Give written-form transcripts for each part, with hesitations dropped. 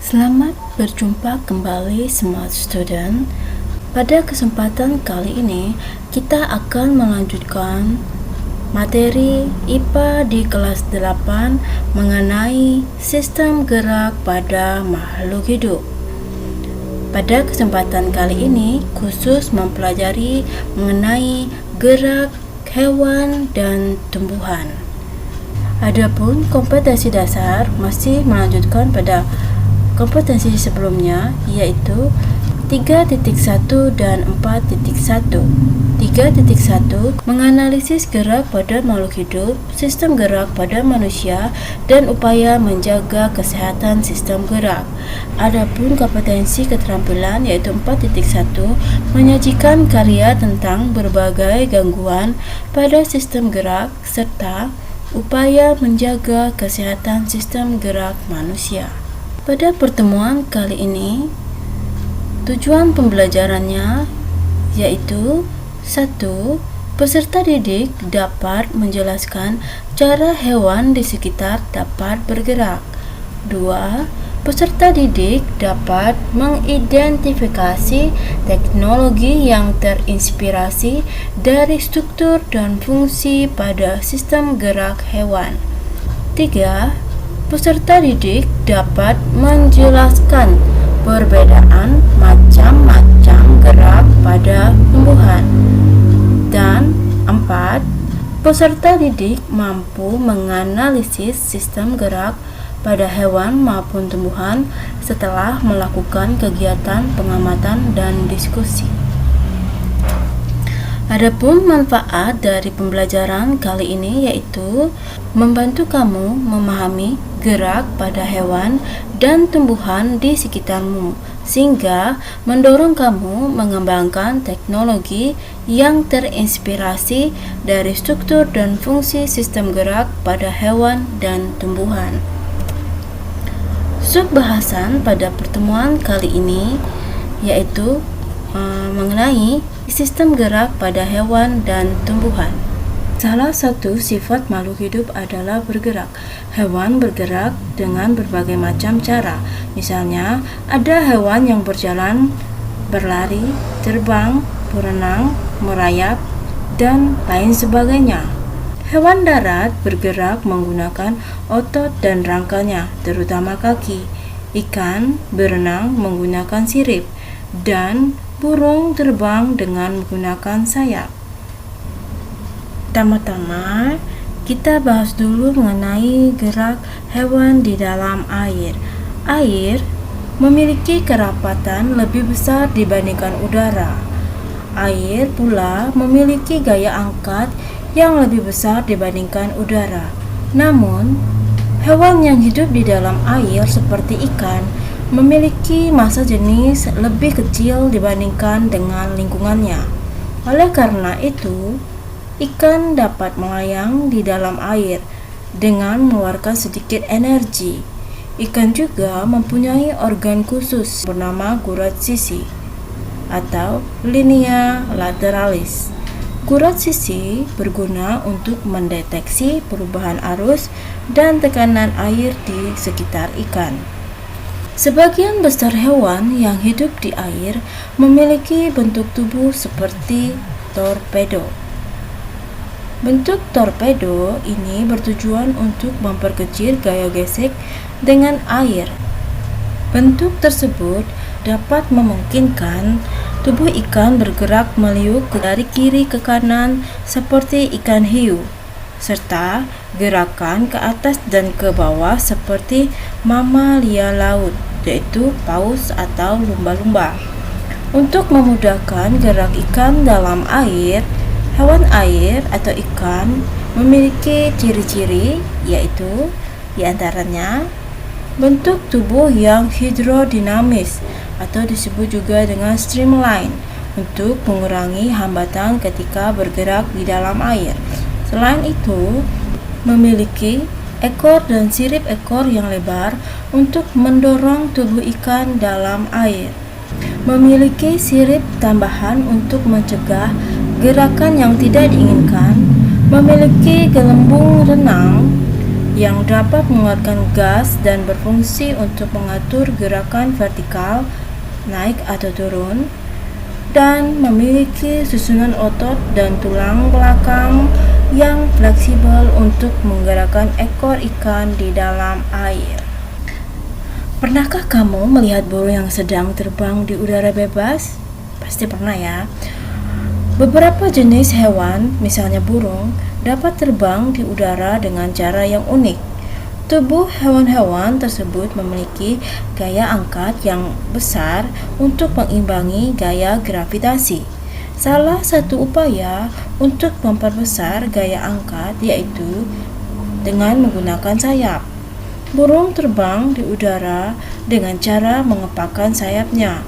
Selamat berjumpa kembali Smart Student. Pada kesempatan kali ini, kita akan melanjutkan materi IPA di kelas 8 mengenai sistem gerak pada makhluk hidup. Pada kesempatan kali ini, khusus mempelajari mengenai gerak hewan dan tumbuhan. Adapun kompetensi dasar masih melanjutkan pada kompetensi sebelumnya, yaitu 3.1 dan 4.1. 3.1 menganalisis gerak pada makhluk hidup, sistem gerak pada manusia, dan upaya menjaga kesehatan sistem gerak. Adapun kompetensi keterampilan yaitu 4.1 menyajikan karya tentang berbagai gangguan pada sistem gerak serta upaya menjaga kesehatan sistem gerak manusia. Pada pertemuan kali ini, tujuan pembelajarannya yaitu 1. Peserta didik dapat menjelaskan cara hewan di sekitar dapat bergerak. 2. Peserta didik dapat mengidentifikasi teknologi yang terinspirasi dari struktur dan fungsi pada sistem gerak hewan. 3. Peserta didik dapat menjelaskan perbedaan macam-macam gerak pada tumbuhan. Dan 4. Peserta didik mampu menganalisis sistem gerak pada hewan maupun tumbuhan setelah melakukan kegiatan pengamatan dan diskusi. Adapun manfaat dari pembelajaran kali ini yaitu membantu kamu memahami gerak pada hewan dan tumbuhan di sekitarmu, sehingga mendorong kamu mengembangkan teknologi yang terinspirasi dari struktur dan fungsi sistem gerak pada hewan dan tumbuhan. Subbahasan pada pertemuan kali ini yaitu mengenai sistem gerak pada hewan dan tumbuhan. Salah satu sifat makhluk hidup adalah bergerak. Hewan bergerak dengan berbagai macam cara. Misalnya, ada hewan yang berjalan, berlari, terbang, berenang, merayap, dan lain sebagainya. Hewan darat bergerak menggunakan otot dan rangkanya, terutama kaki. Ikan berenang menggunakan sirip, dan burung terbang dengan menggunakan sayap. Pertama-tama, kita bahas dulu mengenai gerak hewan di dalam air. Air memiliki kerapatan lebih besar dibandingkan udara. Air pula memiliki gaya angkat yang lebih besar dibandingkan udara. Namun, hewan yang hidup di dalam air seperti ikan memiliki massa jenis lebih kecil dibandingkan dengan lingkungannya. Oleh karena itu, ikan dapat melayang di dalam air dengan mengeluarkan sedikit energi. Ikan juga mempunyai organ khusus bernama gurat sisi atau linea lateralis. Gurat sisi berguna untuk mendeteksi perubahan arus dan tekanan air di sekitar ikan. Sebagian besar hewan yang hidup di air memiliki bentuk tubuh seperti torpedo. Bentuk torpedo ini bertujuan untuk memperkecil gaya gesek dengan air. Bentuk tersebut dapat memungkinkan tubuh ikan bergerak meliuk dari kiri ke kanan seperti ikan hiu, serta gerakan ke atas dan ke bawah seperti mamalia laut, yaitu paus atau lumba-lumba. Untuk memudahkan gerak ikan dalam air, hewan air atau ikan memiliki ciri-ciri yaitu diantaranya bentuk tubuh yang hidrodinamis atau disebut juga dengan streamline untuk mengurangi hambatan ketika bergerak di dalam air. Selain itu, memiliki ekor dan sirip ekor yang lebar untuk mendorong tubuh ikan dalam air. Memiliki sirip tambahan untuk mencegah gerakan yang tidak diinginkan. Memiliki gelembung renang yang dapat mengeluarkan gas dan berfungsi untuk mengatur gerakan vertikal, naik atau turun, dan memiliki susunan otot dan tulang belakang yang fleksibel untuk menggerakkan ekor ikan di dalam air. Pernahkah kamu melihat burung yang sedang terbang di udara bebas? Pasti pernah ya. Beberapa jenis hewan, misalnya burung, dapat terbang di udara dengan cara yang unik. Tubuh hewan-hewan tersebut memiliki gaya angkat yang besar untuk mengimbangi gaya gravitasi. Salah satu upaya untuk memperbesar gaya angkat yaitu dengan menggunakan sayap. Burung terbang di udara dengan cara mengepakkan sayapnya.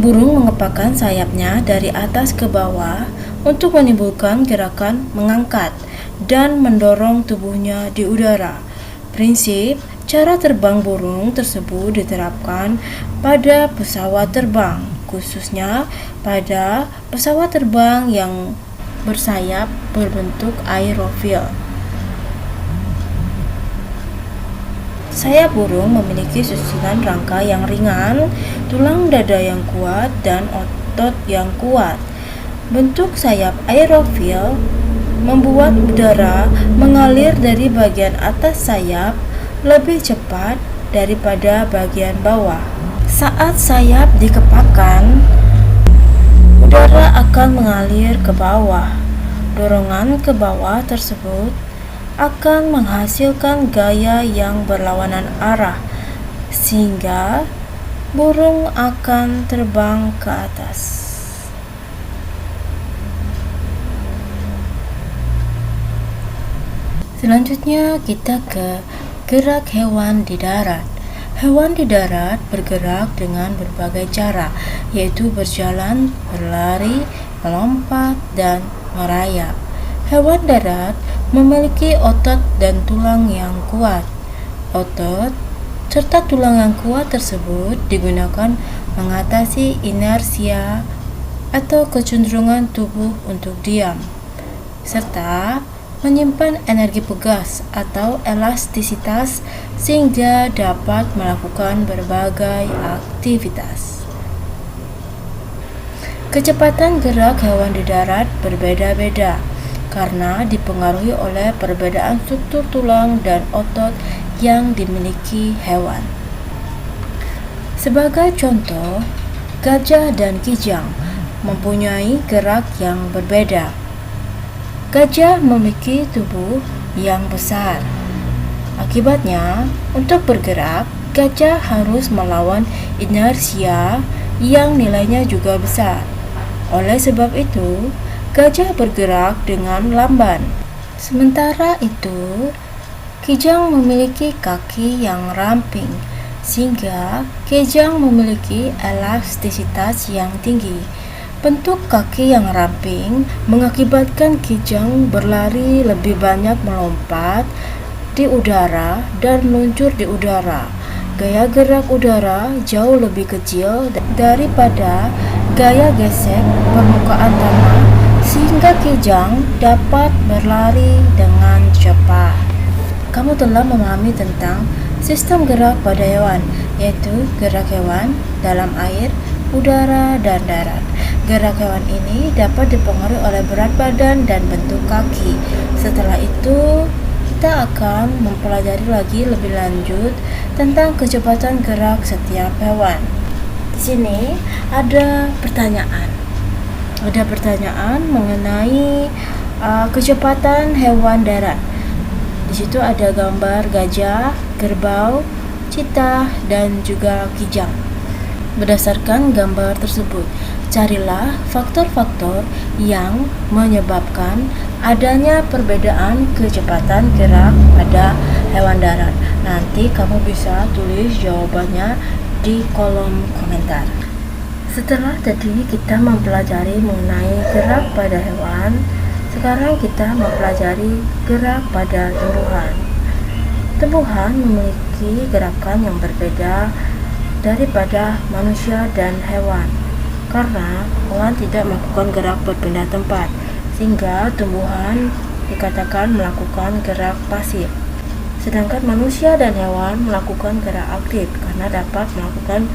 Burung mengepakkan sayapnya dari atas ke bawah untuk menimbulkan gerakan mengangkat dan mendorong tubuhnya di udara. Prinsip cara terbang burung tersebut diterapkan pada pesawat terbang, khususnya pada pesawat terbang yang bersayap berbentuk aerofil. Sayap burung memiliki susunan rangka yang ringan, tulang dada yang kuat, dan otot yang kuat. Bentuk sayap aerofil membuat udara mengalir dari bagian atas sayap lebih cepat daripada bagian bawah. Saat sayap dikepakkan, udara akan mengalir ke bawah. Dorongan ke bawah tersebut akan menghasilkan gaya yang berlawanan arah, sehingga burung akan terbang ke atas. Selanjutnya kita ke gerak hewan di darat. Hewan di darat bergerak dengan berbagai cara, yaitu berjalan, berlari, melompat, dan merayap. Hewan darat memiliki otot dan tulang yang kuat. Otot serta tulang yang kuat tersebut digunakan mengatasi inersia atau kecenderungan tubuh untuk diam, serta menyimpan energi pegas atau elastisitas sehingga dapat melakukan berbagai aktivitas. Kecepatan gerak hewan di darat berbeda-beda karena dipengaruhi oleh perbedaan struktur tulang dan otot yang dimiliki hewan. Sebagai contoh, gajah dan kijang mempunyai gerak yang berbeda. Gajah memiliki tubuh yang besar. Akibatnya, untuk bergerak, gajah harus melawan inersia yang nilainya juga besar. Oleh sebab itu, gajah bergerak dengan lamban. Sementara itu, kijang memiliki kaki yang ramping, sehingga kijang memiliki elastisitas yang tinggi. Bentuk kaki yang ramping mengakibatkan kijang berlari lebih banyak, melompat di udara dan meluncur di udara. Gaya gerak udara jauh lebih kecil daripada gaya gesek permukaan tanah, sehingga kijang dapat berlari dengan cepat. Kamu telah memahami tentang sistem gerak pada hewan, yaitu gerak hewan dalam air, udara, dan darat. Gerak hewan ini dapat dipengaruhi oleh berat badan dan bentuk kaki. Setelah itu, kita akan mempelajari lagi lebih lanjut tentang kecepatan gerak setiap hewan. Di sini ada pertanyaan. Ada pertanyaan mengenai kecepatan hewan darat. Di situ ada gambar gajah, kerbau, citah, dan juga kijang. Berdasarkan gambar tersebut, carilah faktor-faktor yang menyebabkan adanya perbedaan kecepatan gerak pada hewan darat. Nanti kamu bisa tulis jawabannya di kolom komentar. Setelah tadi kita mempelajari mengenai gerak pada hewan, sekarang kita mempelajari gerak pada tumbuhan. Tumbuhan memiliki gerakan yang berbeda daripada manusia dan hewan, karena hewan tidak melakukan gerak berpindah tempat, sehingga tumbuhan dikatakan melakukan gerak pasif. Sedangkan manusia dan hewan melakukan gerak aktif karena dapat melakukan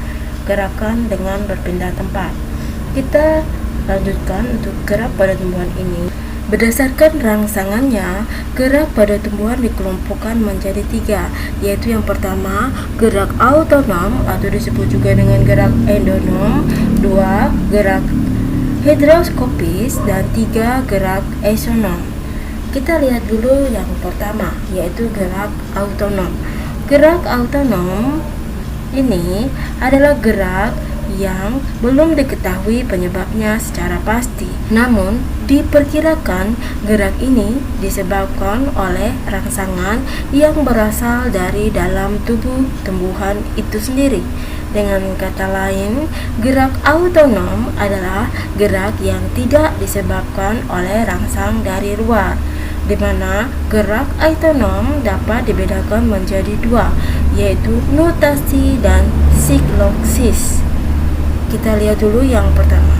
gerakan dengan berpindah tempat. Kita lanjutkan untuk gerak pada tumbuhan ini. Berdasarkan rangsangannya, gerak pada tumbuhan dikelompokkan menjadi 3, yaitu yang pertama, gerak autonom atau disebut juga dengan gerak endonom, 2, gerak hidroskopis, dan 3, gerak eksonom. Kita lihat dulu yang pertama, yaitu gerak autonom. Gerak autonom ini adalah gerak yang belum diketahui penyebabnya secara pasti. Namun, diperkirakan gerak ini disebabkan oleh rangsangan yang berasal dari dalam tubuh tumbuhan itu sendiri. Dengan kata lain, gerak autonom adalah gerak yang tidak disebabkan oleh rangsang dari luar, di mana gerak autonom dapat dibedakan menjadi 2, yaitu notasi dan sikloksis. Kita lihat dulu yang pertama.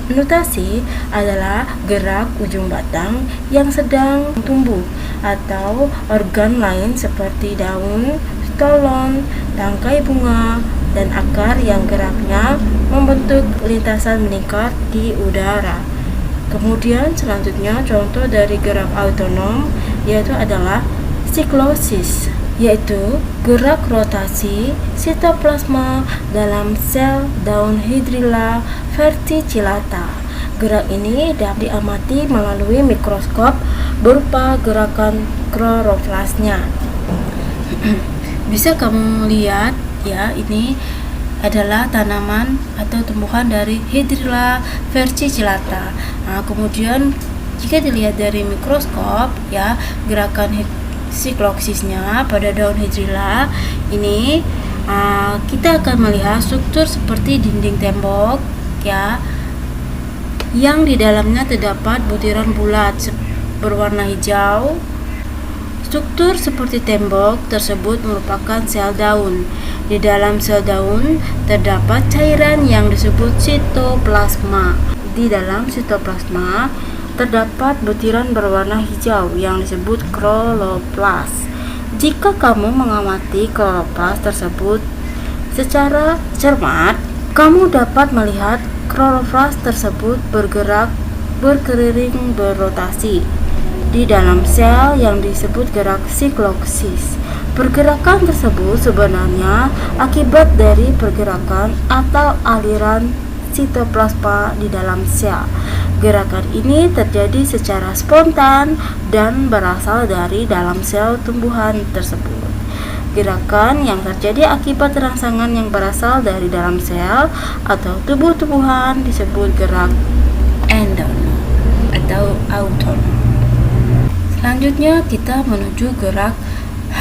Notasi adalah gerak ujung batang yang sedang tumbuh atau organ lain seperti daun, stolon, tangkai bunga, dan akar yang geraknya membentuk lintasan meningkat di udara. Kemudian selanjutnya contoh dari gerak autonom yaitu adalah siklosis, yaitu gerak rotasi sitoplasma dalam sel daun Hydrilla verticillata. Gerak ini dapat diamati melalui mikroskop berupa gerakan kloroflasnya. Bisa kamu lihat ya, ini adalah tanaman atau tumbuhan dari Hydrilla verticillata. Nah, kemudian jika dilihat dari mikroskop ya, gerakan sikloksisnya pada daun Hydrilla ini kita akan melihat struktur seperti dinding tembok ya, yang di dalamnya terdapat butiran bulat berwarna hijau. Struktur seperti tembok tersebut merupakan sel daun. Di dalam sel daun terdapat cairan yang disebut sitoplasma. Di dalam sitoplasma terdapat butiran berwarna hijau yang disebut kloroplas. Jika kamu mengamati kloroplas tersebut secara cermat, kamu dapat melihat kloroplas tersebut bergerak berkeliling berotasi di dalam sel yang disebut gerak sikloksis. Pergerakan tersebut sebenarnya akibat dari pergerakan atau aliran sitoplasma di dalam sel. Gerakan ini terjadi secara spontan dan berasal dari dalam sel tumbuhan tersebut. Gerakan yang terjadi akibat rangsangan yang berasal dari dalam sel atau tubuh tumbuhan disebut gerak endonom atau autonom. Selanjutnya kita menuju gerak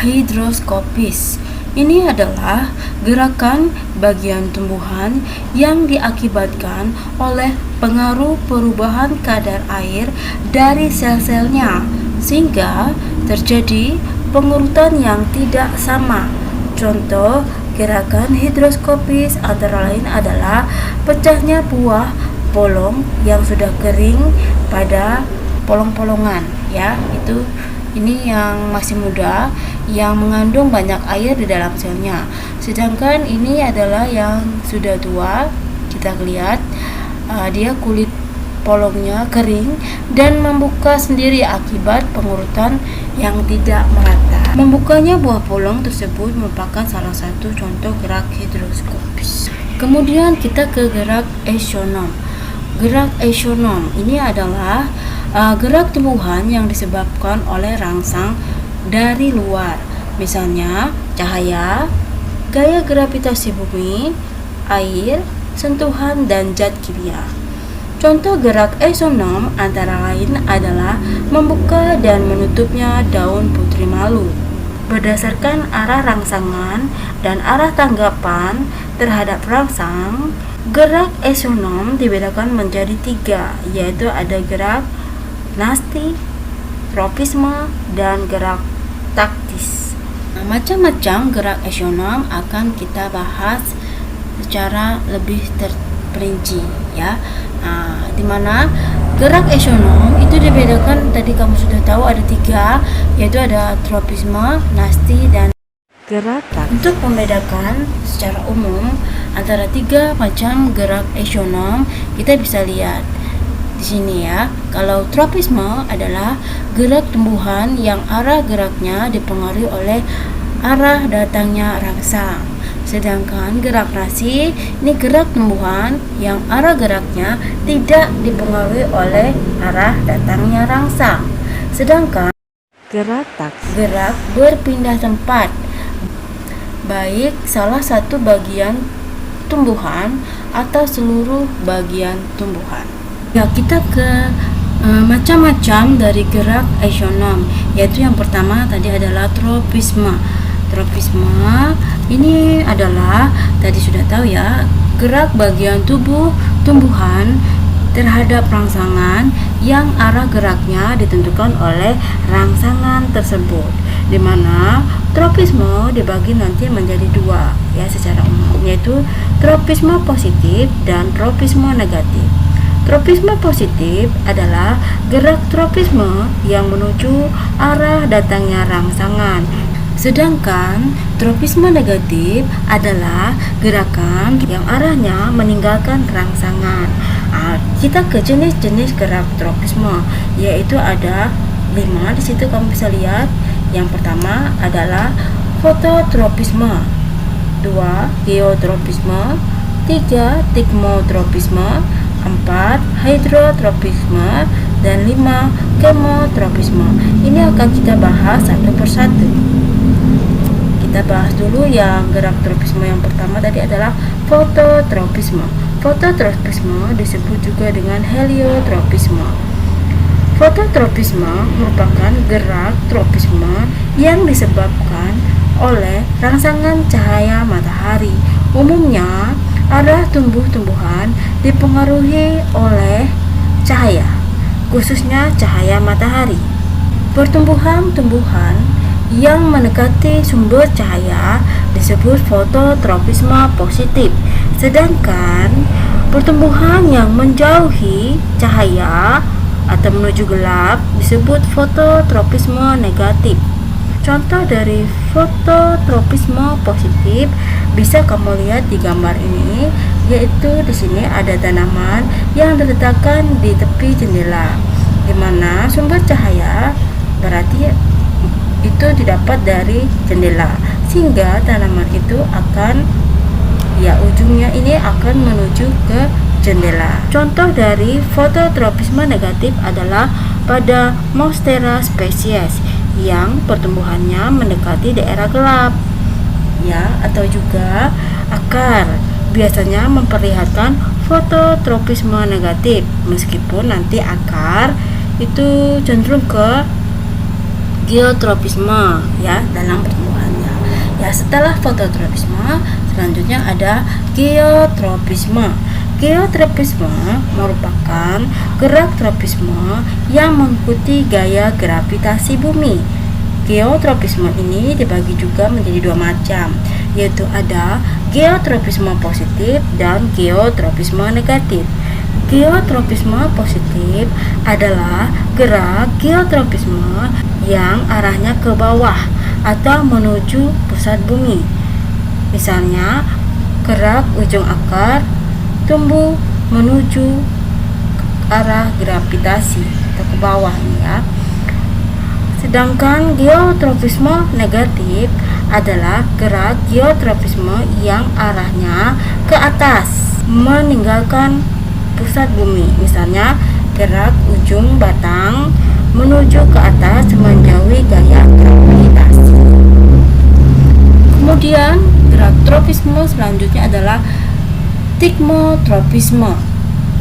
hidroskopis. Ini adalah gerakan bagian tumbuhan yang diakibatkan oleh pengaruh perubahan kadar air dari sel-selnya, sehingga terjadi pengurutan yang tidak sama. Contoh gerakan hidroskopis antara lain adalah pecahnya buah polong yang sudah kering pada polong-polongan ya, ini yang masih muda yang mengandung banyak air di dalam selnya. Sedangkan ini adalah yang sudah tua. Kita lihat dia kulit polongnya kering dan membuka sendiri akibat pengurutan yang tidak merata. Membukanya buah polong tersebut merupakan salah satu contoh gerak hidroskopis. Kemudian kita ke gerak eksonom. Gerak eksonom ini adalah gerak tumbuhan yang disebabkan oleh rangsang dari luar, misalnya cahaya, gaya gravitasi bumi, air, sentuhan, dan zat kimia. Contoh gerak eksonom antara lain adalah membuka dan menutupnya daun putri malu. Berdasarkan arah rangsangan dan arah tanggapan terhadap rangsang, gerak eksonom dibedakan menjadi 3, yaitu ada gerak nasti, tropisme, dan gerak taktis. Macam-macam gerak eksonom akan kita bahas secara lebih terperinci ya. Dimana Gerak eksonom itu dibedakan, tadi kamu sudah tahu ada 3, yaitu ada tropisme, nasti, dan gerak taks. Untuk membedakan secara umum antara 3 macam gerak eksonom, kita bisa lihat di sini ya. Kalau tropisme adalah gerak tumbuhan yang arah geraknya dipengaruhi oleh arah datangnya rangsang. Sedangkan gerak nasti ini gerak tumbuhan yang arah geraknya tidak dipengaruhi oleh arah datangnya rangsang. Sedangkan gerak taks, gerak berpindah tempat, baik salah satu bagian tumbuhan atau seluruh bagian tumbuhan. Ya, kita ke macam-macam dari gerak eksonom, yaitu yang pertama tadi adalah tropisme. Tropisme ini adalah, tadi sudah tahu ya, gerak bagian tubuh tumbuhan terhadap rangsangan yang arah geraknya ditentukan oleh rangsangan tersebut, di mana tropisme dibagi nanti menjadi 2 ya secara umum, yaitu tropisme positif dan tropisme negatif. Tropisme positif adalah gerak tropisme yang menuju arah datangnya rangsangan. Sedangkan tropisme negatif adalah gerakan yang arahnya meninggalkan rangsangan. Kita ke jenis-jenis gerak tropisme, yaitu ada 5 di situ kamu bisa lihat. Yang pertama adalah fototropisme, 2 geotropisme, 3 tikmotropisme, 4 hidrotropisme, dan 5 kemotropisme. Ini akan kita bahas satu persatu. Kita bahas dulu yang gerak tropisme yang pertama tadi adalah fototropisme. Fototropisme disebut juga dengan heliotropisme. Fototropisme merupakan gerak tropisme yang disebabkan oleh rangsangan cahaya matahari. Umumnya, arah tumbuh-tumbuhan dipengaruhi oleh cahaya, khususnya cahaya matahari. Pertumbuhan-tumbuhan yang mendekati sumber cahaya disebut fototropisme positif, sedangkan pertumbuhan yang menjauhi cahaya atau menuju gelap disebut fototropisme negatif. Contoh dari fototropisme positif bisa kamu lihat di gambar ini, yaitu di sini ada tanaman yang diletakkan di tepi jendela, di mana sumber cahaya berarti itu didapat dari jendela, sehingga tanaman itu akan ujungnya ini akan menuju ke jendela. Contoh dari fototropisme negatif adalah pada Monstera spesies yang pertumbuhannya mendekati daerah gelap ya, atau juga akar biasanya memperlihatkan fototropisme negatif, meskipun nanti akar itu cenderung ke geotropisme ya dalam pertumbuhannya. Ya, setelah fototropisme selanjutnya ada geotropisme. Geotropisme merupakan gerak tropisme yang mengikuti gaya gravitasi bumi. Geotropisme ini dibagi juga menjadi 2 macam, yaitu ada geotropisme positif dan geotropisme negatif. Geotropisme positif adalah gerak geotropisme yang arahnya ke bawah atau menuju pusat bumi. Misalnya, gerak ujung akar tumbuh menuju ke arah gravitasi atau ke bawah ya. Sedangkan geotropisme negatif adalah gerak geotropisme yang arahnya ke atas meninggalkan pusat bumi. Misalnya, gerak ujung batang menuju ke atas menjauhi gaya gravitasi. Kemudian gerak tropisme selanjutnya adalah tikmotropisme.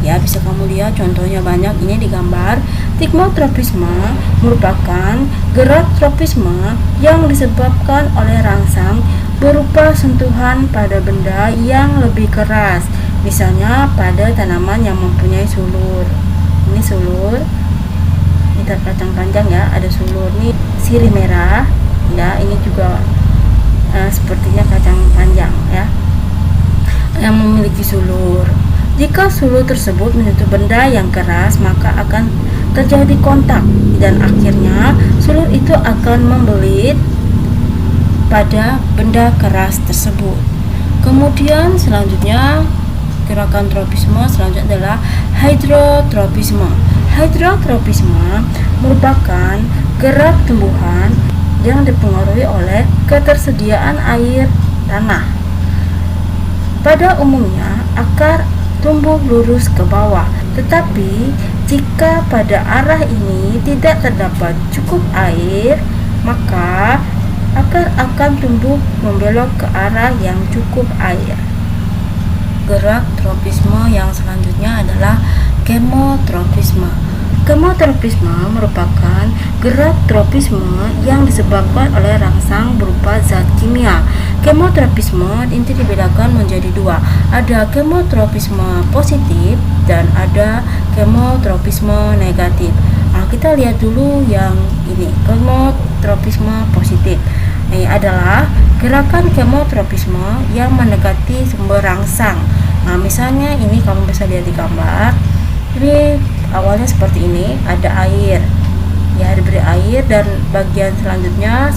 Ya, bisa kamu lihat contohnya banyak ini di gambar. Tikmotropisme merupakan gerak tropisme yang disebabkan oleh rangsang berupa sentuhan pada benda yang lebih keras. Misalnya pada tanaman yang mempunyai sulur. Ini sulur, ini kacang panjang ya, ada sulur. Ini sirih merah ya, ini juga sepertinya kacang panjang ya, yang memiliki sulur. Jika suluh tersebut menyentuh benda yang keras, maka akan terjadi kontak dan akhirnya suluh itu akan membelit pada benda keras tersebut. Kemudian selanjutnya gerakan tropisme selanjutnya adalah hidrotropisme. Hidrotropisme merupakan gerak tumbuhan yang dipengaruhi oleh ketersediaan air tanah. Pada umumnya akar tumbuh lurus ke bawah, tetapi jika pada arah ini tidak terdapat cukup air, maka akar akan tumbuh membelok ke arah yang cukup air. Gerak tropisme yang selanjutnya adalah kemotropisme. Kemotropisme merupakan gerak tropisme yang disebabkan oleh rangsang berupa zat kimia. Kemotropisme ini dibedakan menjadi dua, ada kemotropisme positif dan ada kemotropisme negatif. Kita lihat dulu yang ini, kemotropisme positif. Ini adalah gerakan kemotropisme yang mendekati sumber rangsang. Misalnya ini kamu bisa lihat di gambar. Ini awalnya seperti ini, ada air. Ya, diberi air dan bagian sebelahnya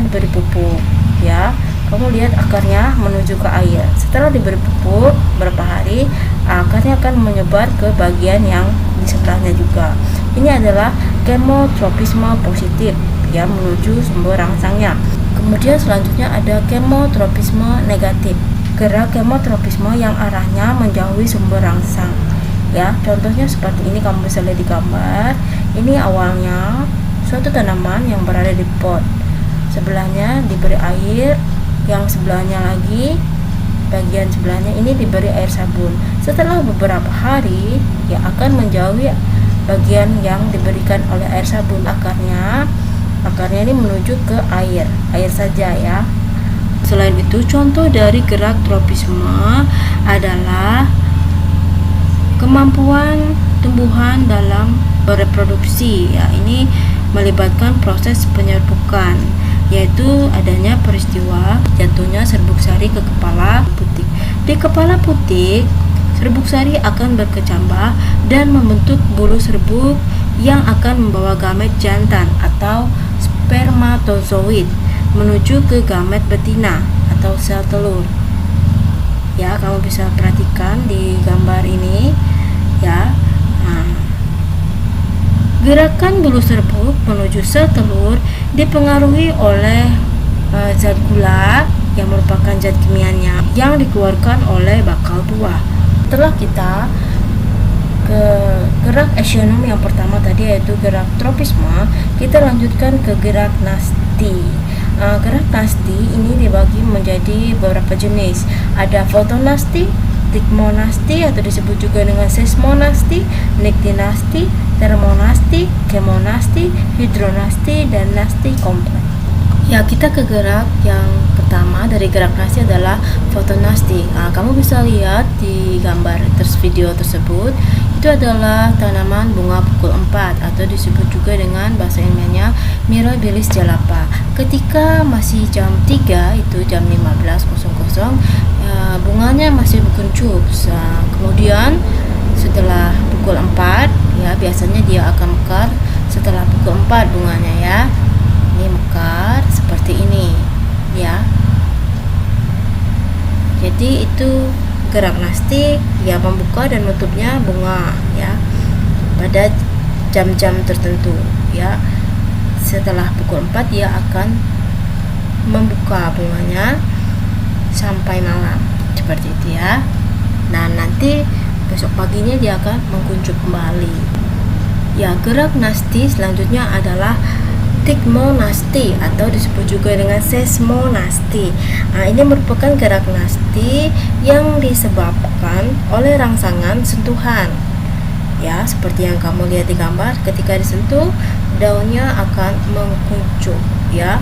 diberi pupuk. Ya, kamu lihat akarnya menuju ke air. Setelah diberi pupuk beberapa hari, akarnya akan menyebar ke bagian yang di sebelahnya juga. Ini adalah kemotropisme positif, ya, menuju sumber rangsangnya. Kemudian selanjutnya ada kemotropisme negatif, gerak kemotropisme yang arahnya menjauhi sumber rangsang. Ya, contohnya seperti ini, kamu bisa lihat di gambar. Ini awalnya suatu tanaman yang berada di pot. Sebelahnya diberi air, yang sebelahnya lagi, bagian sebelahnya ini diberi air sabun. Setelah beberapa hari, ya akan menjauhi bagian yang diberikan oleh air sabun. Akarnya ini menuju ke air saja, ya. Selain itu, contoh dari gerak tropisme adalah kemampuan tumbuhan dalam bereproduksi, ya. Ini melibatkan proses penyerbukan, yaitu adanya peristiwa jatuhnya serbuk sari ke kepala putik. Di kepala putik, serbuk sari akan berkecambah dan membentuk bulu serbuk yang akan membawa gamet jantan atau spermatozoid menuju ke gamet betina atau sel telur. Ya, kamu bisa perhatikan di gambar ini, ya. Gerakan bulu serbuk menuju sel telur dipengaruhi oleh zat gula yang merupakan zat kimianya yang dikeluarkan oleh bakal buah. Setelah kita ke gerak eksonom yang pertama tadi, yaitu gerak tropisme, kita lanjutkan ke gerak nasti. Gerak nasti ini dibagi menjadi beberapa jenis. Ada fotonasti, tikmonasti atau disebut juga dengan seismonasti, niktinasti, termonasti, kemonasti, hidronasti, dan nasti kompleks. Ya, kita ke gerak yang pertama dari gerak nasti adalah fotonasti. Kamu bisa lihat di gambar video tersebut, itu adalah tanaman bunga pukul 4 atau disebut juga dengan bahasa ilmiahnya Mirabilis jalapa. Ketika masih jam 3, itu jam 15.00, bunganya masih berkuncup. Kemudian setelah pukul 4, ya, biasanya dia akan mekar setelah pukul 4 bunganya, ya. Ini mekar seperti ini, ya. Jadi itu gerak nasti, ya, membuka dan menutupnya bunga, ya, pada jam-jam tertentu, ya. Setelah pukul 4 dia akan membuka bunganya sampai malam, seperti itu, ya. Nah, nanti besok paginya dia akan mengkuncup kembali. Ya, gerak nasti selanjutnya adalah tikmonasti atau disebut juga dengan seismonasti. Ini merupakan gerak nasti yang disebabkan oleh rangsangan sentuhan. Ya, seperti yang kamu lihat di gambar, ketika disentuh daunnya akan mengkuncup, ya.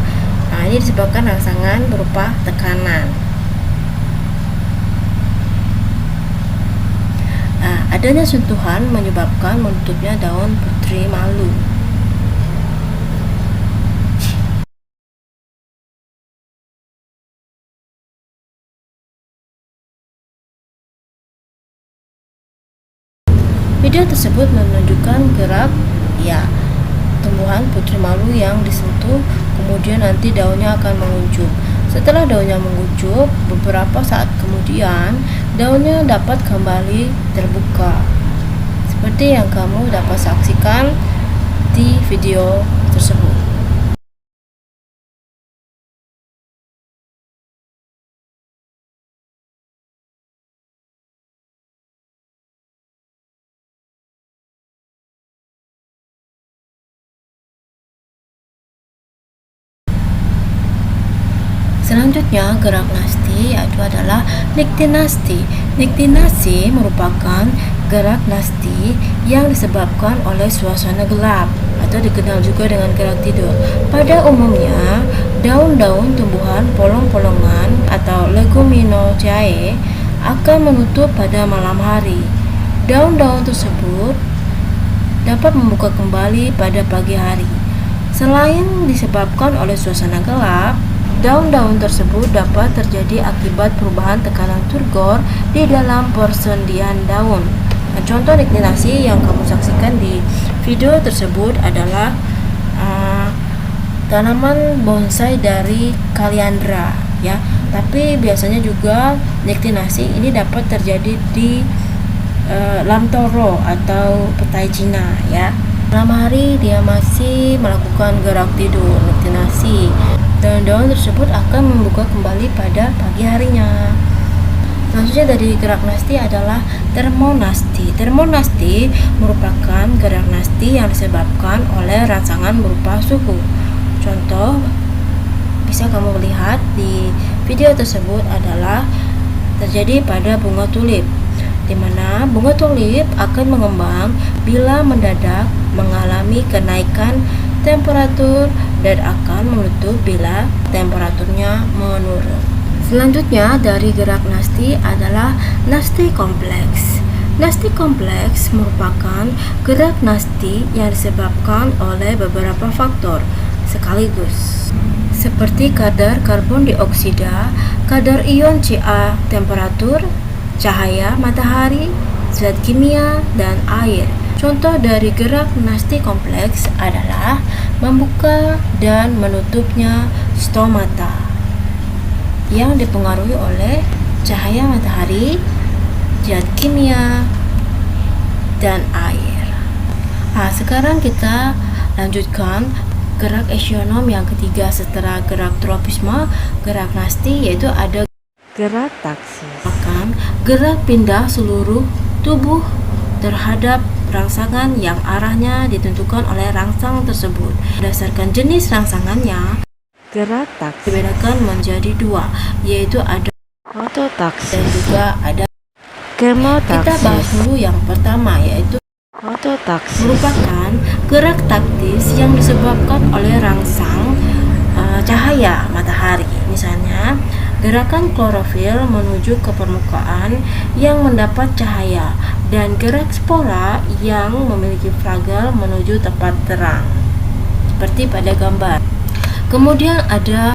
Ini disebabkan rangsangan berupa tekanan. Adanya sentuhan menyebabkan menutupnya daun putri malu. Video tersebut menunjukkan gerak tumbuhan putri malu yang disentuh, kemudian nanti daunnya akan menguncup. Setelah daunnya menguncup, beberapa saat kemudian daunnya dapat kembali terbuka, seperti yang kamu dapat saksikan di video tersebut. Selanjutnya, gerak nasti yaitu adalah niktinasti. Niktinasi merupakan gerak nasti yang disebabkan oleh suasana gelap atau dikenal juga dengan gerak tidur. Pada umumnya, daun-daun tumbuhan polong-polongan atau Leguminosae akan menutup pada malam hari. Daun-daun tersebut dapat membuka kembali pada pagi hari. Selain disebabkan oleh suasana gelap, daun-daun tersebut dapat terjadi akibat perubahan tekanan turgor di dalam persendian daun. Contoh niktinasi yang kamu saksikan di video tersebut adalah tanaman bonsai dari kaliandra ya. Tapi biasanya juga niktinasi ini dapat terjadi di lamtoro atau petai Cina ya. Malam hari dia masih melakukan gerak tidur niktinasi. Daun-daun tersebut akan membuka kembali pada pagi harinya. Selanjutnya dari gerak nasti adalah termonasti. Termonasti merupakan gerak nasti yang disebabkan oleh rangsangan berupa suhu. Contoh bisa kamu lihat di video tersebut adalah terjadi pada bunga tulip, di mana bunga tulip akan mengembang bila mendadak mengalami kenaikan temperatur dan akan meletup bila temperaturnya menurun. Selanjutnya dari gerak nasti adalah nasti kompleks. Nasti kompleks merupakan gerak nasti yang disebabkan oleh beberapa faktor sekaligus, seperti kadar karbon dioksida, kadar ion Ca, temperatur, cahaya matahari, zat kimia, dan air. Contoh dari gerak nasti kompleks adalah membuka dan menutupnya stomata yang dipengaruhi oleh cahaya matahari, zat kimia, dan air. Sekarang kita lanjutkan gerak eksionom yang ketiga setelah gerak tropisme, gerak nasti, yaitu ada gerak taksis. Akan gerak pindah seluruh tubuh terhadap rangsangan yang arahnya ditentukan oleh rangsang tersebut. Berdasarkan jenis rangsangannya, gerak taksis dibedakan menjadi dua, yaitu ada fototaksis dan juga ada kemotaksis. Kita bahas dulu yang pertama, yaitu fototaksis. Merupakan gerak taktis yang disebabkan oleh rangsang cahaya matahari. Misalnya, gerakan klorofil menuju ke permukaan yang mendapat cahaya, dan gerak spora yang memiliki flagel menuju tempat terang, seperti pada gambar. Kemudian ada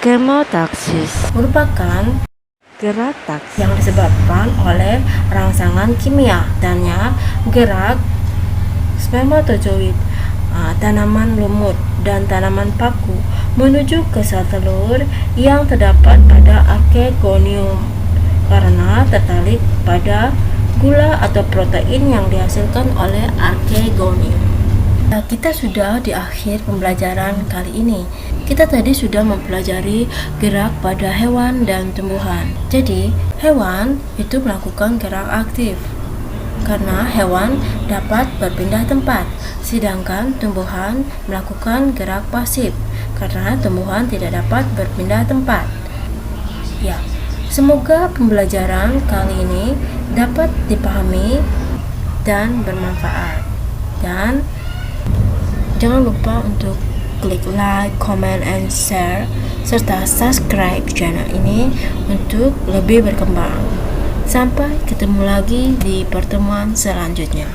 kemotaksis, merupakan gerak taktis yang disebabkan oleh rangsangan kimia, dannya gerak spermatozoid, tanaman lumut dan tanaman paku menuju ke sel telur yang terdapat pada archegonium karena tertarik pada gula atau protein yang dihasilkan oleh archegonium. Kita sudah di akhir pembelajaran kali ini. Kita tadi sudah mempelajari gerak pada hewan dan tumbuhan. Jadi, hewan itu melakukan gerak aktif karena hewan dapat berpindah tempat, sedangkan tumbuhan melakukan gerak pasif karena tumbuhan tidak dapat berpindah tempat. Ya, semoga pembelajaran kali ini dapat dipahami dan bermanfaat. Dan jangan lupa untuk klik like, comment, and share serta subscribe channel ini untuk lebih berkembang. Sampai ketemu lagi di pertemuan selanjutnya.